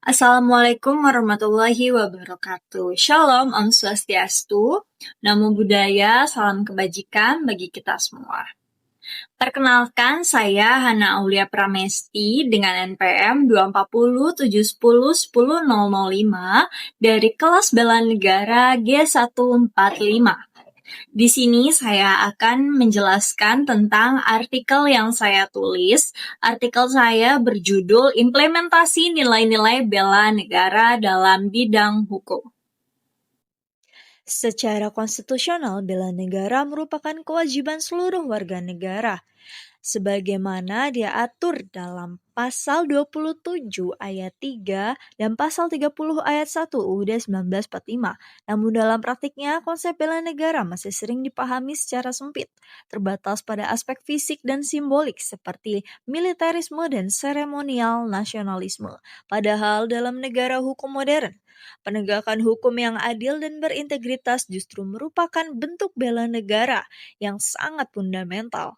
Assalamualaikum warahmatullahi wabarakatuh. Shalom, Om Swastiastu. Namo Buddhaya, salam kebajikan bagi kita semua. Perkenalkan, saya Hana Aulia Pramesti dengan NPM 24071010005 dari kelas Bela Negara G145. Di sini saya akan menjelaskan tentang artikel yang saya tulis. Artikel saya berjudul Implementasi Nilai-nilai Bela Negara dalam Bidang Hukum. Secara konstitusional, bela negara merupakan kewajiban seluruh warga negara, sebagaimana diatur dalam Pasal 27 ayat 3 dan Pasal 30 ayat 1 UUD 1945. Namun dalam praktiknya, konsep bela negara masih sering dipahami secara sempit, terbatas pada aspek fisik dan simbolik seperti militerisme dan seremonial nasionalisme. Padahal dalam negara hukum modern, penegakan hukum yang adil dan berintegritas justru merupakan bentuk bela negara yang sangat fundamental.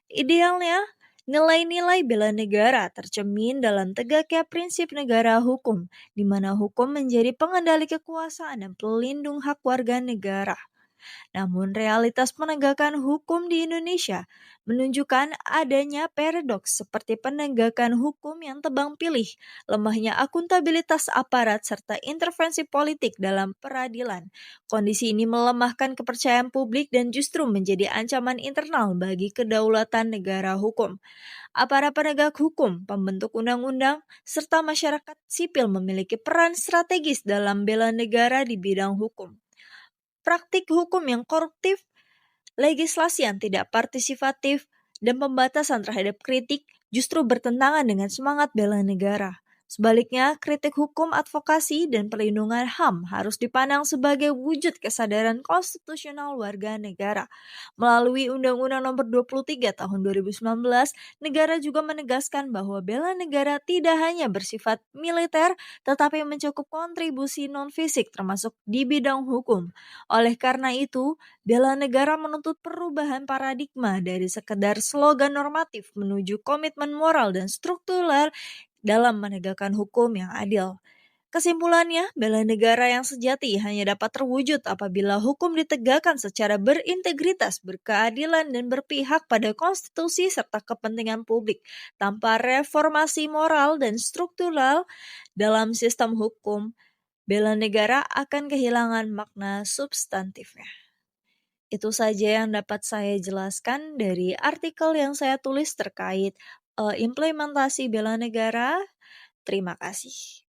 Idealnya, nilai-nilai bela negara tercermin dalam tegaknya prinsip negara hukum, di mana hukum menjadi pengendali kekuasaan dan pelindung hak warga negara. Namun realitas penegakan hukum di Indonesia menunjukkan adanya paradoks seperti penegakan hukum yang tebang pilih, lemahnya akuntabilitas aparat, serta intervensi politik dalam peradilan. Kondisi ini melemahkan kepercayaan publik dan justru menjadi ancaman internal bagi kedaulatan negara hukum. Aparat penegak hukum, pembentuk undang-undang, serta masyarakat sipil memiliki peran strategis dalam bela negara di bidang hukum. Praktik hukum yang koruptif, legislasi yang tidak partisipatif, dan pembatasan terhadap kritik justru bertentangan dengan semangat bela negara. Sebaliknya, kritik hukum, advokasi, dan perlindungan HAM harus dipandang sebagai wujud kesadaran konstitusional warga negara. Melalui Undang-Undang Nomor 23 Tahun 2019, negara juga menegaskan bahwa bela negara tidak hanya bersifat militer, tetapi mencakup kontribusi non-fisik termasuk di bidang hukum. Oleh karena itu, bela negara menuntut perubahan paradigma dari sekedar slogan normatif menuju komitmen moral dan struktural dalam menegakkan hukum yang adil. Kesimpulannya, bela negara yang sejati hanya dapat terwujud apabila hukum ditegakkan secara berintegritas, berkeadilan, dan berpihak pada konstitusi serta kepentingan publik. Tanpa reformasi moral dan struktural dalam sistem hukum, bela negara akan kehilangan makna substantifnya. Itu saja yang dapat saya jelaskan dari artikel yang saya tulis terkait implementasi bela negara. Terima kasih.